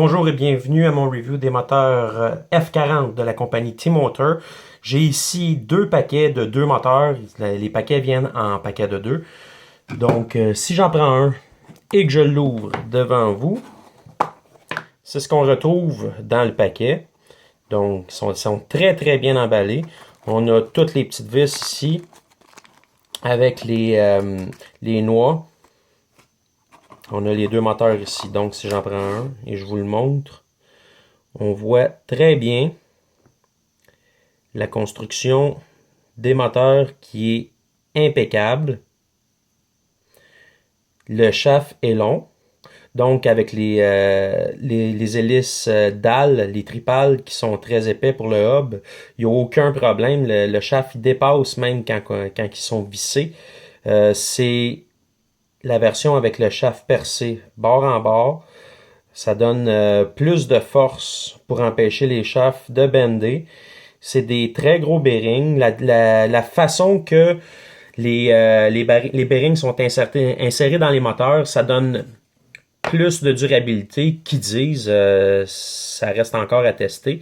Bonjour et bienvenue à mon review des moteurs F40 de la compagnie T-Motor. J'ai ici deux paquets de deux moteurs. Les paquets viennent en paquet de deux. Donc, si j'en prends un et que je l'ouvre devant vous, c'est ce qu'on retrouve dans le paquet. Donc, ils sont très très bien emballés. On a toutes les petites vis ici avec les noix. On a les deux moteurs ici. Donc, si j'en prends un et je vous le montre, on voit très bien la construction des moteurs qui est impeccable. Le shaft est long. Donc, avec les hélices dalles, les tripales qui sont très épais pour le hub, il n'y a aucun problème. Le shaft il dépasse même quand ils sont vissés. C'est la version avec le shaft percé bord en bord. Ça donne plus de force pour empêcher les shafts de bender. C'est des très gros bearings. La façon que les bearings sont insérés dans les moteurs, ça donne plus de durabilité. Qui disent, ça reste encore à tester.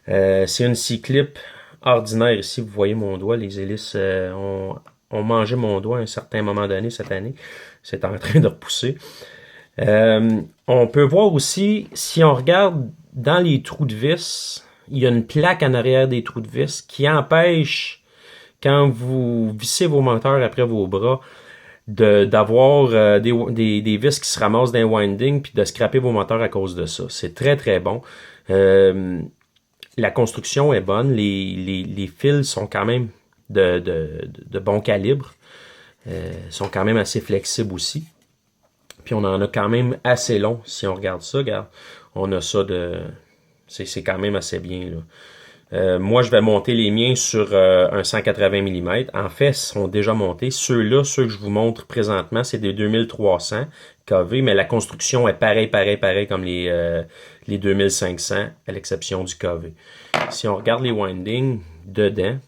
C'est une C-clip ordinaire ici. Vous voyez mon doigt, les hélices ont mangé mon doigt à un certain moment donné cette année. C'est en train de repousser. On peut voir aussi, si on regarde dans les trous de vis, il y a une plaque en arrière des trous de vis qui empêche, quand vous vissez vos moteurs après vos bras, d'avoir des vis qui se ramassent dans les windings puis de scraper vos moteurs à cause de ça. C'est très très bon. La construction est bonne. Les fils sont quand même de bon calibre. Sont quand même assez flexibles aussi. Puis on en a quand même assez long. Si on regarde ça, regarde, on a ça de... C'est quand même assez bien, là. Moi, je vais monter les miens sur un 180 mm. En fait, ils sont déjà montés. Ceux-là, ceux que je vous montre présentement, c'est des 2300 kV, mais la construction est pareil comme les 2500, à l'exception du kV. Si on regarde les windings dedans,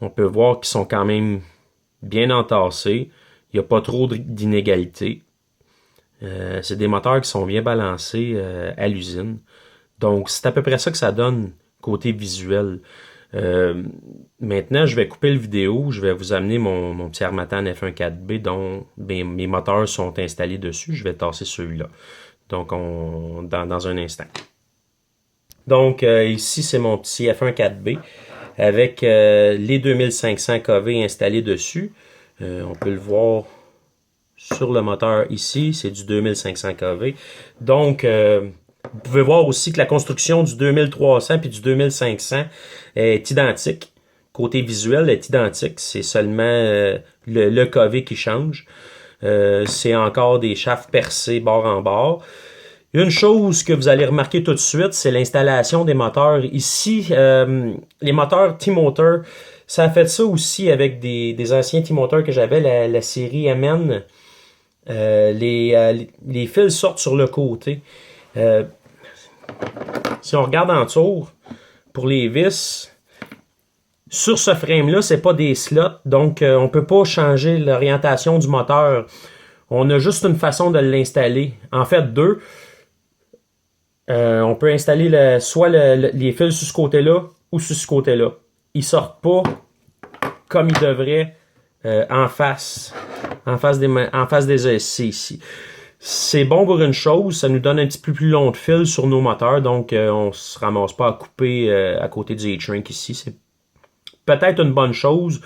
on peut voir qu'ils sont quand même bien entassés. Il n'y a pas trop d'inégalités. C'est des moteurs qui sont bien balancés à l'usine. Donc, c'est à peu près ça que ça donne côté visuel. Maintenant, je vais couper le vidéo. Je vais vous amener mon petit Harmattan F1.4B dont mes moteurs sont installés dessus. Je vais tasser celui-là. Donc, dans un instant. Donc, ici, c'est mon petit F1.4B avec les 2500 kV installés dessus. On peut le voir sur le moteur ici, c'est du 2500 kV. Donc, vous pouvez voir aussi que la construction du 2300 puis du 2500 est identique. Côté visuel, est identique. C'est seulement le kV qui change. C'est encore des shafts percés bord en bord. Une chose que vous allez remarquer tout de suite, c'est l'installation des moteurs. Ici, les moteurs T-Motor, ça a fait ça aussi avec des anciens T-Motor que j'avais, la série MN. Les fils sortent sur le côté. Si on regarde en dessous, pour les vis, sur ce frame-là, c'est pas des slots, donc on peut pas changer l'orientation du moteur. On a juste une façon de l'installer. En fait, deux. On peut installer soit les fils sur ce côté-là ou sur ce côté-là. Ils sortent pas comme ils devraient en face des ESC ici. C'est bon pour une chose, ça nous donne un petit peu plus long de fil sur nos moteurs, donc on se ramasse pas à couper à côté du H-Shrink ici. C'est peut-être une bonne chose.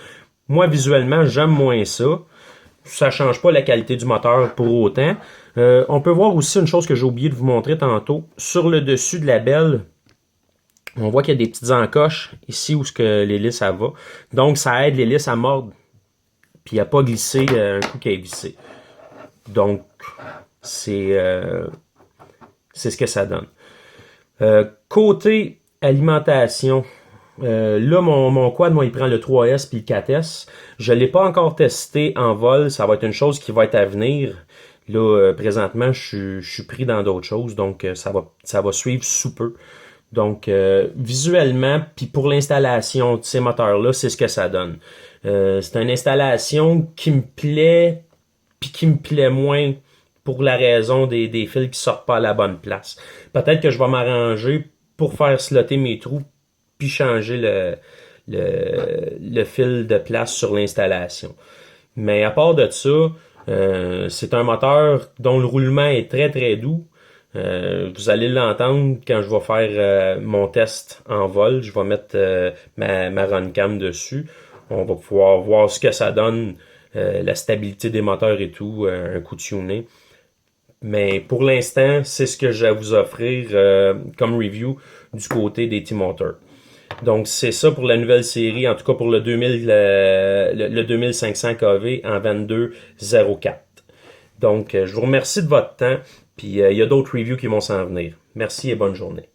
Moi, visuellement, j'aime moins ça. Ça change pas la qualité du moteur pour autant. On peut voir aussi une chose que j'ai oublié de vous montrer tantôt. Sur le dessus de la belle, on voit qu'il y a des petites encoches ici où l'hélice va. Donc, ça aide l'hélice à mordre. Puis à pas glisser un coup qu'elle est vissée. Donc, c'est ce que ça donne. Côté alimentation, là, mon quad, moi, il prend le 3S puis le 4S. Je ne l'ai pas encore testé en vol. Ça va être une chose qui va être à venir. Là, présentement, je suis pris dans d'autres choses. Donc, ça va suivre sous peu. Donc, visuellement, puis pour l'installation de ces moteurs-là, c'est ce que ça donne. C'est une installation qui me plaît, puis qui me plaît moins pour la raison des fils qui sortent pas à la bonne place. Peut-être que je vais m'arranger pour faire slotter mes trous puis changer le fil de place sur l'installation. Mais à part de ça, c'est un moteur dont le roulement est très très doux. Vous allez l'entendre quand je vais faire mon test en vol. Je vais mettre ma Runcam dessus. On va pouvoir voir ce que ça donne, la stabilité des moteurs et tout, un coup de tuné. Mais pour l'instant, c'est ce que j'ai à vous offrir comme review du côté des T-Motors. Donc c'est ça pour la nouvelle série, en tout cas pour le 2500 kV en 2204. Donc je vous remercie de votre temps, puis il y a d'autres reviews qui vont s'en venir. Merci et bonne journée.